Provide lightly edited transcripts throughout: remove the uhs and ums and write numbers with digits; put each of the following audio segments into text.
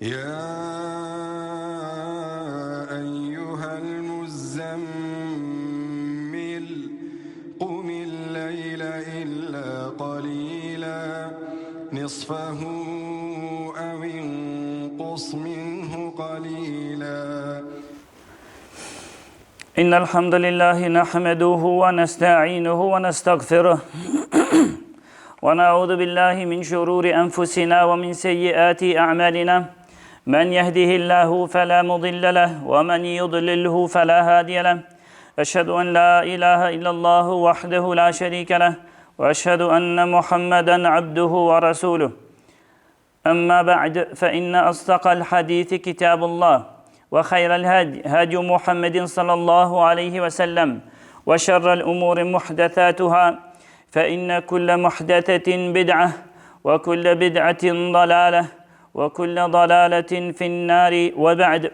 يا أيها المزمل قم الليل إلا قليلا نصفه أو انقص منه قليلا إن الحمد لله نحمده ونستعينه ونستغفره ونعوذ بالله من شرور أنفسنا ومن سيئات أعمالنا من يهده الله فلا مضل له ومن يضلله فلا هادي له أشهد أن لا إله إلا الله وحده لا شريك له وأشهد أن محمدا عبده ورسوله أما بعد فإن أصدق الحديث كتاب الله وخير الهدي هدي محمد صلى الله عليه وسلم وشر الأمور محدثاتها فإن كل محدثة بدعة وكل بدعة ضلالة وكل ضلالة في النار وبعد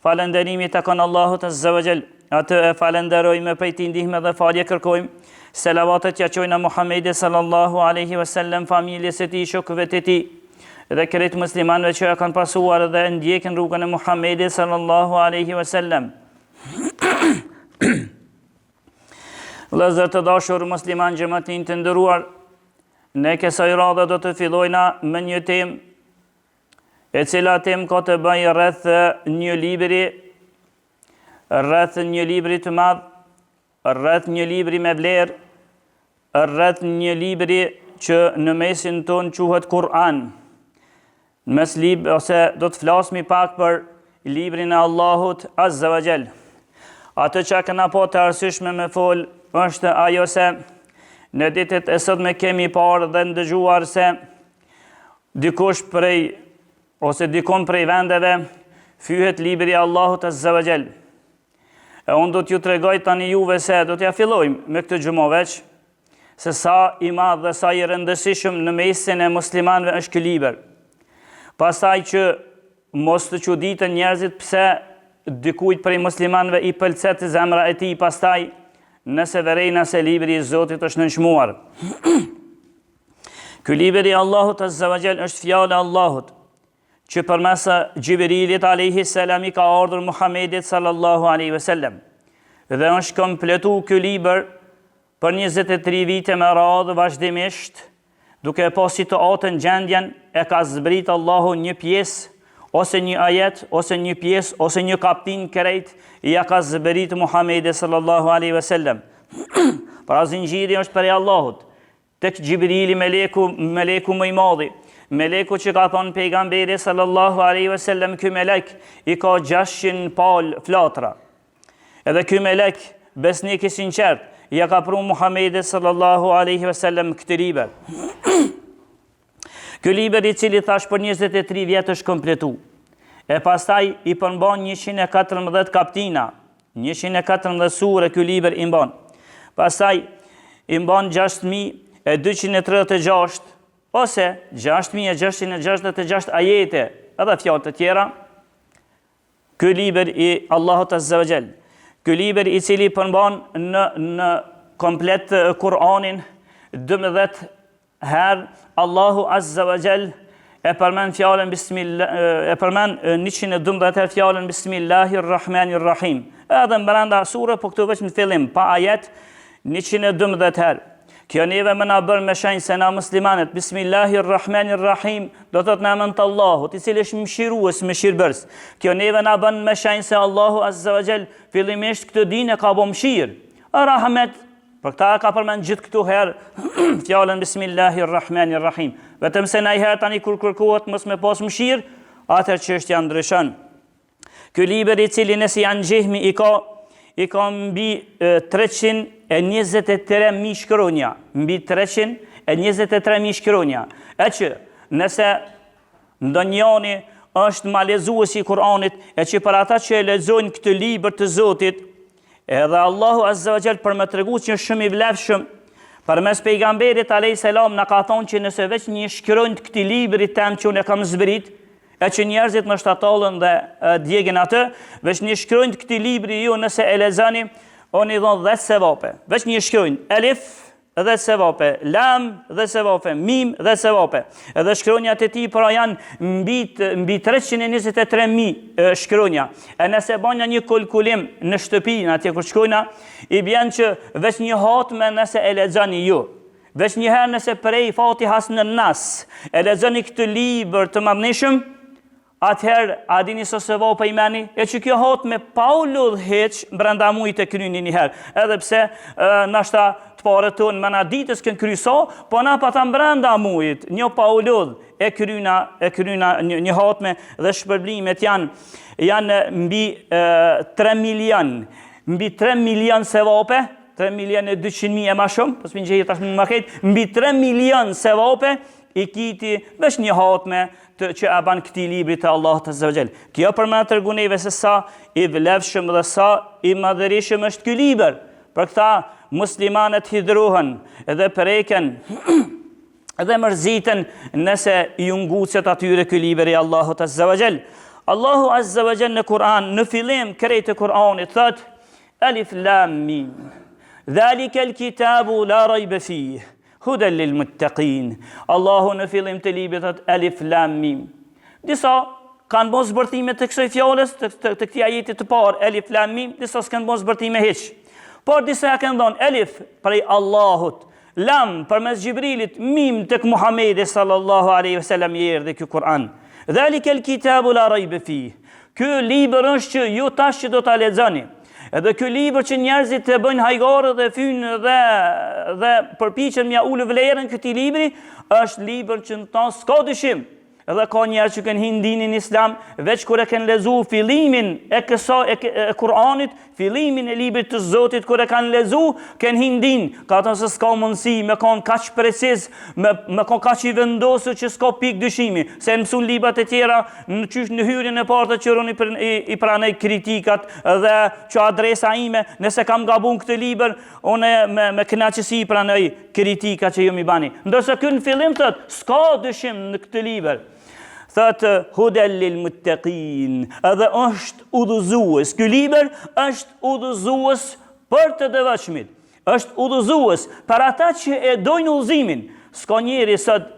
falënderimi të kanë Allahut Azza wa Jall. Atë e falenderojmë për të ndihmë dhe falje kërkojmë. Selavatet ja qojnë Muhammedi sallallahu alaihi wasallam, familjes së tij, shokëve të tij dhe krejt muslimanëve që e kanë pasuar dhe ndjekin rrugën e Muhammedit sallallahu alaihi wasallam. Vëllezër të dashur musliman, xhamatin të nderuar, ne kësaj radhe do të fillojna me një temë e cila temë ka të bëjë rreth një libri të madh, rreth një libri me vlerë, rreth një libri që në mesin ton quhet Kur'an. Ose do të flasmi pak për librin e Allahut Azza wa Jall. Atë që kena po të arsyeshme me fol është ajo se në ditët e sotme kemi parë dhe ndëgjuar se dikon prej vendeve fyhet libri i Allahut Azza wa Jall. E unë do t'ju tregoj tani juve se do t'ja fillojmë me këtë gjumë veç, se sa i madh dhe sa i rëndësishëm në mesin e muslimanëve është ky libër. Pastaj që mos të çuditën njerëzit pse dikujt prej muslimanëve i pëlqet zemra e tij, pastaj nëse verejna se libri i Zotit është nënçmuar. Ky libri i Allahut Azza wa Jall është fjala e Allahut, që përmes Gjibrilit alayhi salam i ka ardhur Muhammedit sallallahu alaihi wasallam. Dhe është kompletu ky libër për 23 vite me radhë vazhdimisht, duke pas situatën gjendjen e ka zbrit Allahu një pjesë, ose një ajet, ose një pjesë, ose një kaptin krejt, ja ka zbrit Muhammedi sallallahu alaihi wasallam. Pra zinxhiri është prej Allahut, tek Gjibrili meleku më i madhi, meleku që ka thonë pejgamberi sallallahu alaihi wasallam, ky melek i ka 600 palë flatra. Edhe ky melek, besnik i sinqert, ja ka pru Muhammedi sallallahu alaihi wasallam këtë libër. Ky libër i cili thash për 23 vjet është kompletu. E pastaj i përmban 114 kaptina, 114 sure ky libër i mban. Pastaj i mban 6236 ose 6666 ajete edhe fjalë të tjera. Ky libër i Allahut Azza wa Jall. Ky libër i cili përmban në komplet Kur'anin 12 herë Allahu Azza wa Jall e përmend fjalën bismillah, e përmend 112 herë fjalën Bismillahirrahmanirrahim. Edhe brenda sure, po këtu vetëm në fillim pa ajet 112 herë. Kjo neve më na bën me shenjë se na muslimanët Bismillahirrahmanirrahim do të thotë në emrin të Allahut, i cili është mëshirues, mëshirbërës. Kjo neve na bën me shenjë se Allahu Azza wa Jall fillimisht këtë dinë ka bën mëshirë, rahmet. Për këta ka përmend gjithë këtu herë fjalën Bismillahirrahmanirrahim. Vetëm se najherë tani kur kërkohet mos me pas mëshirë, atëherë çështja ndryshon. Ky libër i cili nëse janë gjehmi i ka mbi 323.000 shkronja, mbi 323.000 shkronja. E që nëse ndonjëri është ma lexuesi i Kur'anit, e që për ata që e lexojnë këtë libër të Zotit, edhe Allahu Azza wa Jall për më tregu që është shumë i vlefshëm, përmes pejgamberit alayhis salam na ka thonë që nëse veç një shkronjë të këtij libri tem që unë kam zbrit, e që njerëzit më shtatallën dhe djegin atë, veç një shkronjë të këtij libri ju nëse e lexoni, unë i dhon 10 sevape. Veç një shkronjë, elif, dhe sevape, lam dhe sevape, mim dhe sevape. Edhe shkronjat e tij pra janë mbi 323.000 shkronja. E nëse banja një kalkulim në shtëpi, atje kur shkojna, i bjen që veç një hatme nëse e lexoni ju, veç një herë nëse prej Fatihas në nas, e lexoni këtë libër të madhëshëm, atëherë a dini se sevape i meni, e që kjo hatme pa u ludh hiç brenda mujit e kryni një herë, edhe pse nashta të parët tonë mëna ditës kënë kryso, po na pa ta brenda mujit, një pa u ludh e kryna një hatme dhe shpërblimet janë mbi 3 milion, mbi 3 milion sevape, 3.200.000 e ma shumë, po s'min gjejë tash më maket, mbi 3 milion sevape i kiti vesh një hatme që e ban këti libri të Allah të zëvgjel. Kjo për me të rguneve se sa i vlefshëm dhe sa i madhërishëm është ky liber. Për këta muslimanët hidruhen edhe përeken edhe mërziten nëse ju ngucet atyre ky liber i Allahu të zëvgjel. Allahu azza wa jall në Kur'an, në fillim krejt e Kur'anit, thot Alif Lam Mim. Dhalika al-kitabu la rayba fihi. Hudan lil muttaqin. Allahu në fillim të librit thot Alif Lam Mim. Disa kanë bën zbërthime të kësaj fjalës, të këtij ajeti të parë Alif Lam Mim, disa s'kan bën zbërthime hiç. Por disa kanë dhënë Alif prej Allahut, Lam përmes Xhibrilit, Mim tek Muhamedi sallallahu alaihi wasallam i erdhi ky Kur'an. Dhalika al-kitabu la rayba fihi. Ky libër është që ju tash që do ta lexoni. Edhe ky libër që njerëzit të bëjnë hajgare dhe fynë dhe përpiqen mja ulë vlerën këtij libri, është libër që në ta s'ka dyshim. Edhe ka njerëz që kanë hinë dinin islam, veç kur e kanë lexuar fillimin e Kur'anit, fillimin e librit të Zotit, kur e kanë lexuar, kanë hinë din. Ka thënë se s'ka mundësi me kon kaq preciz, me kon kaq i vendosur që s'ka pikë dyshimi. Se mësun librat e tjera në hyrjen e parë të qëroni i pranej kritikat dhe që adresa ime, nëse kam gabun këtë libër, unë me kënaqësi i pranoj kritikat që ju mi bani. Ndërsa ky në fillim thot, s'ka dyshim në këtë libër. Thëtë Hudan lil muttaqin, edhe është udhëzues. Ky libër është udhëzues për të devotshmit. Është udhëzues për ata që e dojnë udhëzimin. S'ka njeri sot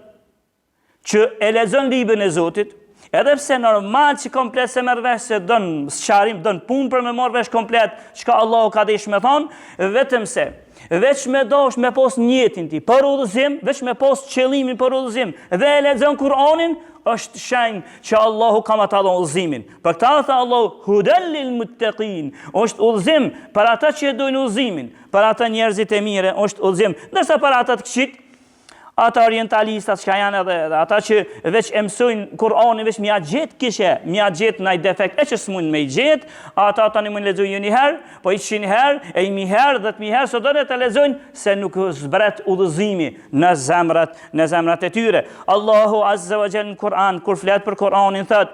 që e lexon librin e Zotit, edhe pse normal që komplet se merr vesh se don sqarim, don punë për me marr vesh komplet çka Allahu ka dëshmë me thon, vetëm se veç me dosh me pos njetin ti për udhëzim, veç me pos qëllimin për udhëzim dhe e lexon Kur'anin, është shenjë që Allahu ka ta dhënë udhëzimin. Për këtë tha Allahu Hudan lil muttaqin, është udhëzim për ata që e dojnë udhëzimin, për ata njerëzit e mirë është udhëzim, ndërsa për ata të këqit, ata orientalistat që janë edhe ata që veç e mësojnë Kur'anin veç mja gjetë ndaj defekt e që s'mund me i gjetë, ata tani mund lexojnë një herë, po i 100 herë, e 1000 herë, 10.000 herë, sot do të lexojnë se nuk zbret udhëzimi në zemrat e tyre. Allahu azza wa jalla në Kur'an kur flet për Kur'anin thot: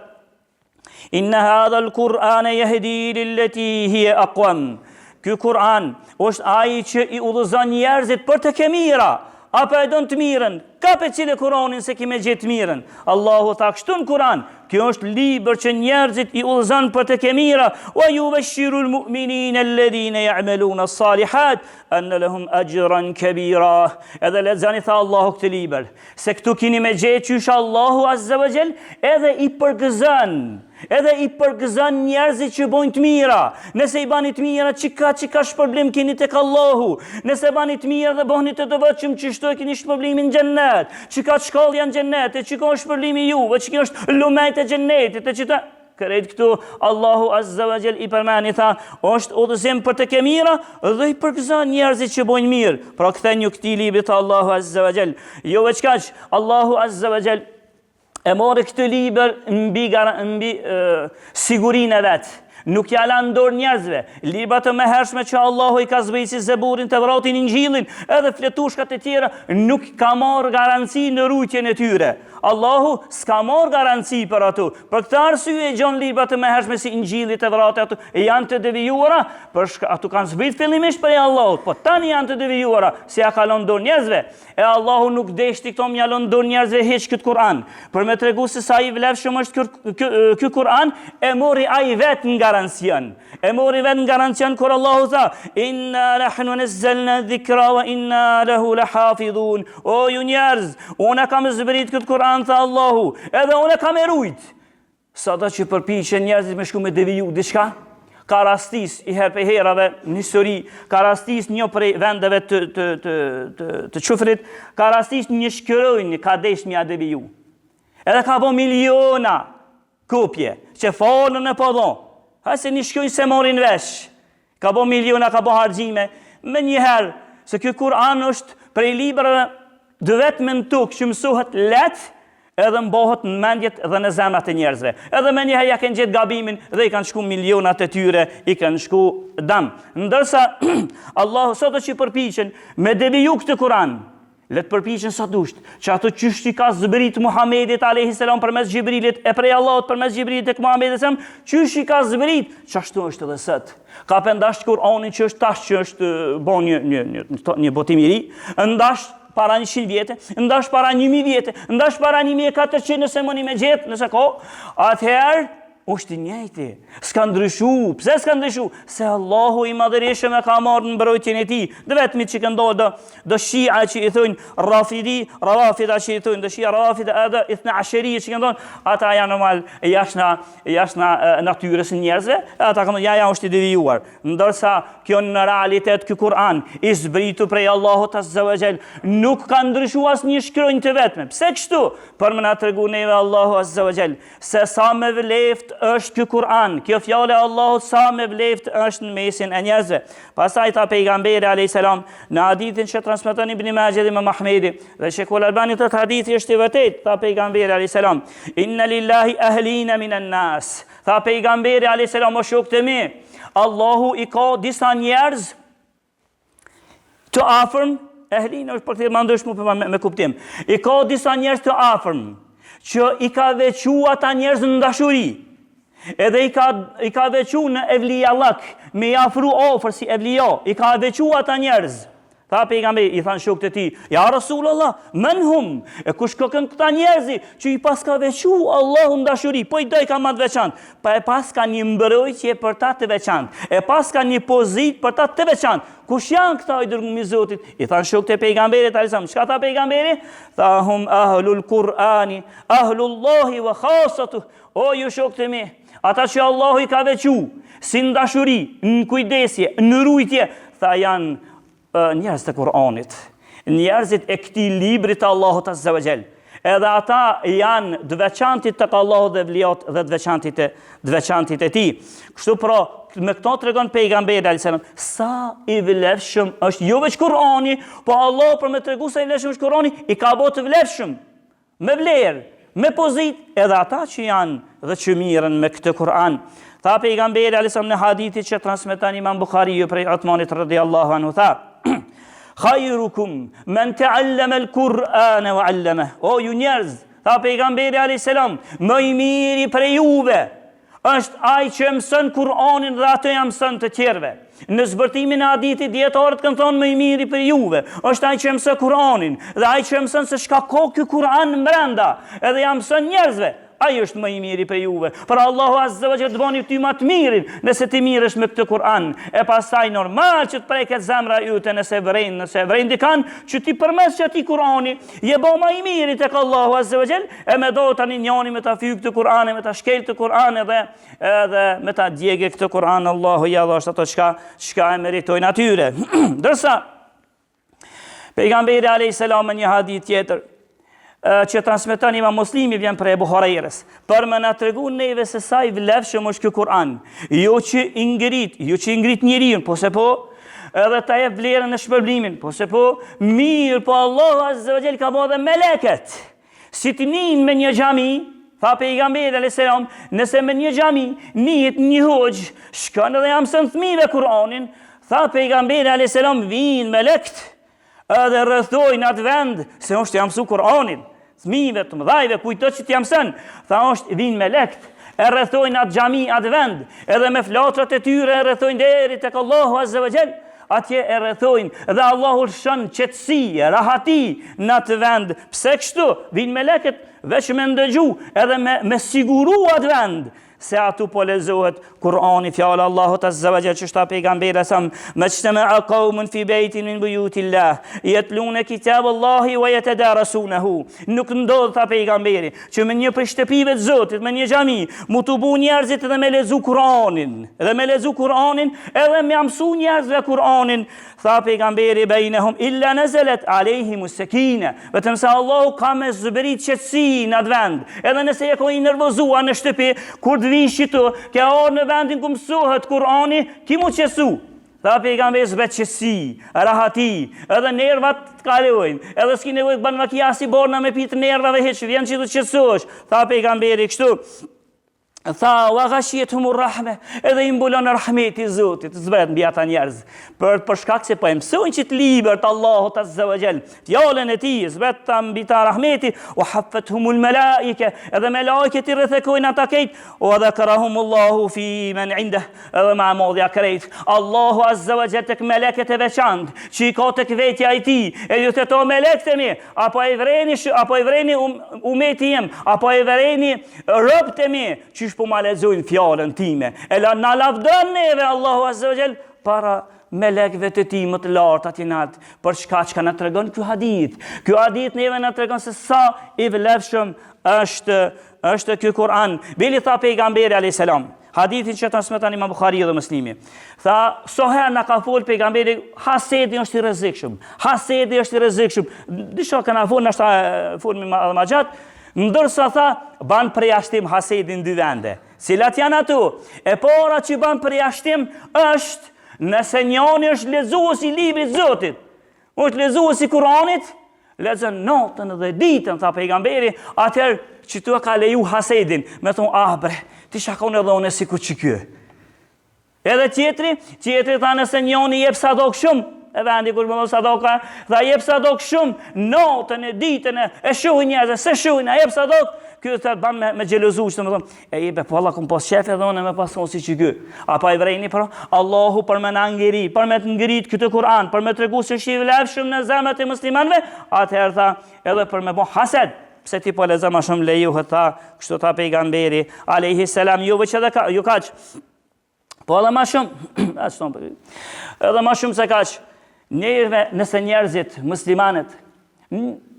Inna hadha al-Qur'ana yahdi lillati hiya aqwam. Ky Kur'an është ai që i udhëzon njerëzit për të mira. Apo e don të mirën, ka pe cilë Kur'anin se ki me gjetë mirën. Allahu tha kështu në Kur'an, kjo është libër që njerëzit i udhëzon për të mira, wa yubashshiru al-mu'minina alladhina ya'maluna as-salihat anna lahum ajran kabira. Edhe lexoni tha Allahu këtë libër, se këtu keni me gjetë qysh Allahu azza wa jall edhe i përgëzon njerëzit që bojnë të mira. Nëse i bani të mira, çka shpërblim keni tek Allahu. Nëse bani të mira dhe bëhni të devotshëm, çështë e keni shpërblimin në xhennet. Çka shkollja në xhennet, çka është shpërblimi juve, çka është lumet e xhennetit, çka kërejt këtu Allahu azza wa jall i përmeni tha, është udhëzim për të mira dhe i përgëzon njerëzit që bojnë mirë. Pra kthen ju këtij librit Allahu azza wa jall. Jo veç kaq, Allahu azza wa jall e mori këtë libër mbi sigurinë e vetë. Nuk ja lan dorë njerëzve. Librat e mëhershme që Allahu i ka zbritur si Zeburin, Tevratin, Injilin, edhe fletushkat e tjera, nuk ka marrë garanci në rujtjen e tyre. Allahu s'ka marrë garanci për ato. Për këtë arsye gjon librat e mëhershme si Injili, Tevrati ato janë të devijuara, ato kanë zbritur fillimisht për Allahut, po tani janë të devijuara, si ja ka lënë dorë njerëzve. E Allahu nuk deshti këto mja lënë dorë njerëzve hiç këtë Kur'an. Për me tregu se sa i vlefshëm është ky Kur'an, e mori ai vetë nga garancion. E mori vetë në garancion kur Allahu tha: "Inna nahnu nazzalna dhikra wa inna lahu lahafidhun." O ju njerëz, unë kam zbrit këtë Kur'an, tha Allahu, edhe unë kam e rujt. Sado që përpiqen njerëzit me shku me deviju diçka, ka rastis i herë për herave në histori, ka rastis një prej vendeve të qufrit, ka rastis një shkërojnë, ka desh mja deviju. Edhe ka bo miliona kopje, që falën e podhon. Hajse një shkojnë se morin vesh. Ka bo miliona, ka bo hargjime. Me njëherë, se kjo Kur'an është prej librave dë vetë me në tukë që mësohet letë, edhe mbohet në mendjet dhe në zemrat e njerëzve. Edhe me njëherë ja kanë gjetë gabimin dhe i kanë shku milionat e tyre, i kanë shku dam. Ndërsa, Allahu sot që përpiqen me deviju këtë Kur'an, letë përpiqen sa dusht, që ato qysh i ka zbrit Muhamedit a.s. përmes Gjibrilit, e prej Allahut përmes Gjibrilit e Muhamedit a.s. qysh i ka zbrit, që ashtu është edhe sët. Ka pëndasht Kur'anin që është tash që është bon një botim i ri, ndash para 100 vjetë, ndash para 1000 vjetë, ndash para 1400 nëse mëni me gjetë, nëse ko, atëherë, është i njëjti, s'ka ndryshu. Pse s'ka ndryshu? Se Allahu i madhërisht e ka marrë në mbrojtjen e tij. Dhe vetëm që këndohet do shia që i thonë Rafida që i thonë, do shia Rafida edhe Ithna Asheri që këndohen, ata janë normal jashtë natyrës së njerëzve, ata kanë ja është i devijuar. Ndërsa kjo në realitet ky Kur'an i zbritur prej Allahut Azza wa Jall nuk ka ndryshuar asnjë shkronjë të vetme. Pse kështu? Për më na tregu neve Allahu Azza wa Jall se sa me vleft është ky Kur'an, kjo fjale Allahut sa me vleft është në mesin e njerëzve. Pastaj ta pejgamberi alayhis salam në hadithin që transmeton Ibn Majah dhe Imam Ahmedi dhe Sheikhul Albani të hadithi është i vërtet, ta pejgamberi alayhis salam, inna lillahi ahlina minan nas. Tha pejgamberi alayhis salam o shokët e mi, Allahu i ka disa njerëz të afërm, ehlin është për të mandëshmu me kuptim, i ka disa njerëz të afërm që i ka veçu ata njerëz në dashuri. Edhe i ka veçu në evlijallak, me i afru ofër si evlija, i ka veçu ata njerëz. Tha pejgamberi, i thanë shokët e tij, ja Rasulullah, men hum, e kush kënë këta njerëzi që i pas ka veçu Allahu në dashuri, po i doj ka ma të veçantë, pa e pas ka një mbrojtje për ta të veçantë, e pas ka një pozit për ta të veçantë. Kush janë këta i dërgumi Zotit? I thanë shokët e pejgamberit alayhis, çka tha pejgamberi? Tha hum ahlul Qur'ani, ahlullahi wa khassatuh. O ju shokët e mi, ata që Allahu i ka veçu, si në dashuri, në kujdesje, në rujtje, tha janë njerëz të Kur'anit, njerëzit e këtij librit të Allahut Azza wa Jall. Edhe ata janë të veçantit tek Allahu dhe vlijat dhe të veçantit e tij. Kështu pra, me këto tregon pejgamberi alayhis salam sa i vlefshëm është jo veç Kur'ani, po Allah për me tregu sa i vlefshëm është Kur'ani, i ka bërë të vlefshëm, me vlerë, me pozit, edhe ata që janë dhe që mirën me këtë Kur'an. Tha pejgamberi alayhis salam në hadithit që transmeton Imam Buhariu prej Uthmanit radhiyallahu anhu, tha: Khairukum men ta'allama al-Qur'ana wa 'allamahu. O ju njerëz, tha pejgamberi alayhis salam, më i miri prej juve është ai që mëson Kur'anin dhe atë ja mëson të tjerëve. Në zbërtimin e hadithit dietarët kanë thonë më i miri për juve është ai që mëson Kur'anin dhe ai që mëson se çka ka ky Kur'an brenda, edhe ja mëson njerëzve. Ai është më i miri për juve. Për Allahu Azza wa Jalla të bëni ty më të mirin nëse ti miresh me këtë Kur'an. E pastaj normal që të preket zemra jote nëse vren dikan që ti përmes që ti Kur'ani je bë më i miri tek Allahu Azza wa Jalla, e me do tani njani me ta fyk këtë Kur'an, me ta shkel këtë Kur'an edhe me ta djegë këtë Kur'an, Allahu ja dhosh ato çka e meritojnë atyre. Ndërsa pejgamberi alayhis salam në një hadith tjetër që transmeton Imam Muslimi vjen prej Abu Hurairës, për më na tregon neve se sa i vlefshëm është ky Kur'an, jo që i ngrit njeriu, po se po edhe ta jep vlerën e shpërblimit, po se po mirë, po Allahu Azza wa Jall ka bërë meleket. Si të nin me një xhami, tha pejgamberi alayhis salam, nëse me një xhami nihet një hoxh, shkon edhe jam mëson fëmijëve Kur'anin, tha pejgamberi alayhis salam, vijnë melekt edhe rrethojnë atë vend se është jam mësu Kur'anin. Fëmijëve të mëdhajve kujto që t'jam sën, tha është vinë me lekt, e rrethojnë atë xhami, atë vend, edhe me flatrat e tyre e rrethojnë deri tek Allahu Azza wa Jall, atje e rrethojnë dhe Allahu shën qetësi, rahati në atë vend. Pse kështu? Vinë me leket veç me ndëgju edhe me siguru atë vend se atu po lezohet Kur'ani, fjala Allahut azza wa jall, që shta pejgamberi sam, majtama'a qaumun fi baytin min buyutillah yatluna kitaballahi wa yatadarasunahu. Nuk ndodh, tha pejgamberi, që me një prej shtëpive të Zotit, me një xhami, mu të bu njerëzit dhe me lezu Kur'anin, edhe me mësu njerëzve Kur'anin, tha pejgamberi, bainahum illa nazalat alayhimus sakina, vetëm se Allahu ka me zberit qetësi në atë vend. Edhe nëse je ko i nervozua në shtëpi, kur të vinë shitu, ke orë në vendin ku mësohet Kur'ani, ki mu qetësu. Tha pejgamberi, zbet qetësi, rahati, edhe nervat të kalojnë, edhe s'ki nevojë të banë makiasi borna me pitë nervave heq, vjen që të qetësosh. Tha pejgamberi kështu, tha wa ghashiyatuhumur rahme, edhe i mbulon rahmeti i Zotit zbret mbi ata njerëz, për shkak se po e mësojnë që të libert Allahut azza wa jall, fjalën e tij zbret mbi ta rahmeti, wa haffatuhumul malaike, edhe melaiket i rrethekojnë ata kejt, wa dhakarahumullahu fi man indah, edhe ma modhja krejt Allahu azza wa jall tek meleket e veçantë që i ka tek vetja e tij, e ju të to melekët mi, apo e vreni umeti jem, apo e vreni robët e mi, që po ma lexojnë fjalën time, e na lavdon neve Allahu azza wa jall para melekëve të tij më të lartë atje nalt, për çka na tregon ky hadith. Ky hadith neve na tregon se sa i vlefshëm është ky Kur'an. Bili tha pejgamberi alayhis salam, hadithin që transmeton Imam Buhariu dhe Muslimi. Tha, soher na ka fol pejgamberi, hasedi është i rrezikshëm. Disha kanë fol, nashta fol më gjatë, ndërsa tha, ban përjashtim hasedin dy vende. Cilat janë ato? E para që ban përjashtim është nëse njani është lezues i librit Zotit, është lezues i Kur'anit, lexon natën dhe ditën, tha pejgamberi, atëherë që tu ka leju hasedin, me thonë, bre, ti shakon edhe unë sikur që kjo. Edhe tjetri tha nëse njani jep sadok shumë, e vendi kur më sadoka, tha jep sadok shumë, natën e ditën e shohin njerëz, se shohin, jep sadok, ky thot ban me xhelozush, domethënë, e jep po valla kum pas shef edhe unë me pason si ky. Apo ai vrejni për Allahu për me na ngiri, për me të ngrit këtë Kur'an, për me tregu se shi vlefshëm në zemrat e muslimanëve, atëherë tha edhe për me bon hased. Pse ti po lexo më shumë lejuhet, tha, kështu tha pejgamberi alayhi salam, ju kaq. Po edhe më shumë, edhe më shumë se kaq. Nëse njerëzit,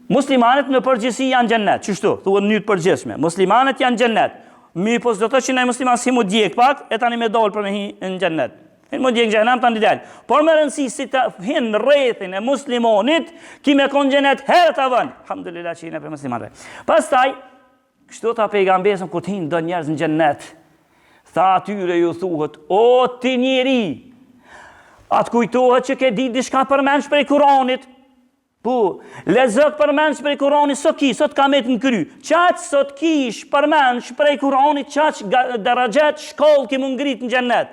muslimanët në përgjithësi janë xhennet, çështu, thuhet në mënyrë përgjithshme. Muslimanët janë xhennet. Mi po s'do të thotë që ne muslimanë si mu djeg pak, e tani me dal për me hi në xhennet. Ne mu djeg në xhennet tani dal. Por më rëndësi si të hin rrethin e muslimanit, ki me kon xhennet herë ta vën. Alhamdulillah që jemi për muslimanë. Pastaj, kështu tha pejgamberi kur të hin do njerëz në xhennet, tha atyre ju thuhet, o ti njeri, atë kujtohet që ke ditë diçka përmendsh prej Kur'anit. Po, lezët përmendsh prej Kur'anit, sot ka me të në kry. Qaq sot kish përmendsh prej Kur'anit, qaq darajet shkoll ki më ngrit në xhennet.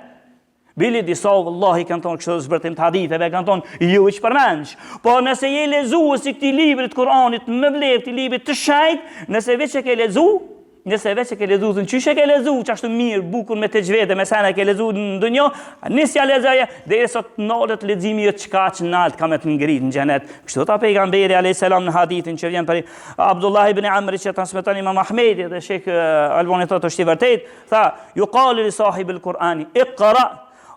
Bili disa vallahi kanë thonë kështu zbërtim të haditheve, kanë thonë ju që përmendsh. Po nëse je lezues i këtij libri të Kur'anit, më vlerë të librit të shejt, nëse veç e ke lezu, në qyshe ke lezu, që ashtu mirë, bukur me të gjvete, me sene ke lezu në dunjo, nisja lezaje, dhe e sot nalët lezimi jo qka që nalët ka me të ngrit në xhenet. Kështu ta pejgamberi a.s. në hadithin që vjen për Abdullah ibn Amri që transmeton Imam Ahmedi dhe Sheikh Albani thotë është i vërtet, tha, ju qali li sahibil Kur'ani, iqra,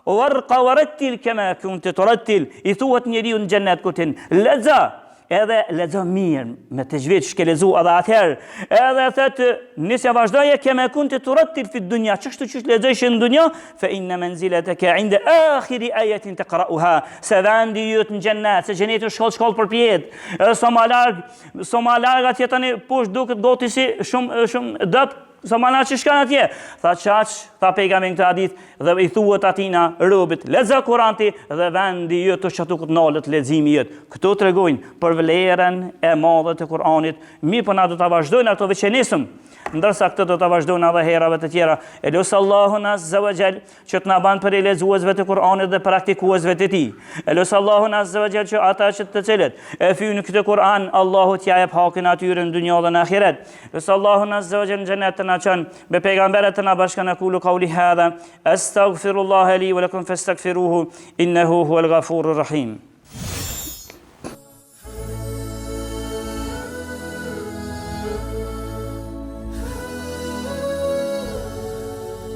warqa warattil kama kunta turattil, i thuhet njeriu në xhenet kutin, leza, edhe lexo mirë me të gjvit shke lezu edhe atëherë, edhe thëtë nisja vazhdoje keme kun të turattil fit dunja, qështu qështë lexojsh në dunja, fe inne menzilet e ke inde akhiri ajetin të qara'uha, se vendi jëtë në xhennet, se xheneti shkoll për pjetë, edhe so ma larg atje tani push duket goti si shumë dëp, sa mana që shkan atje, tha qaq, tha pejgamberi këtë hadith, dhe i thuhet atina robit, lexo Kur'anti dhe vendi jëtë që atukët nalët leximi jëtë. Këto tregojnë për vlerën e madhe të Kur'anit, mi për na do të vazhdojnë ato veçenisëm, ndërsa këtë do të vazhdojnë edhe herave të tjera. E lusë Allahun azza wa jall që të na banë për i lexuesve të Kur'anit dhe praktikuesve të tij. E lusë Allahun azza wa jall që ata që të cilët e fyjnë këtë Kur'an, Allahu t'ja jep hakin atyre në dunjë dhe në ahiret. Lusë Allahun azza wa jall në xhenet të na çon me pejgamberët të na bashkan aqulu qawli hadha astaghfirullaha li wa lakum fastaghfiruhu innahu huwal ghafurur rahim.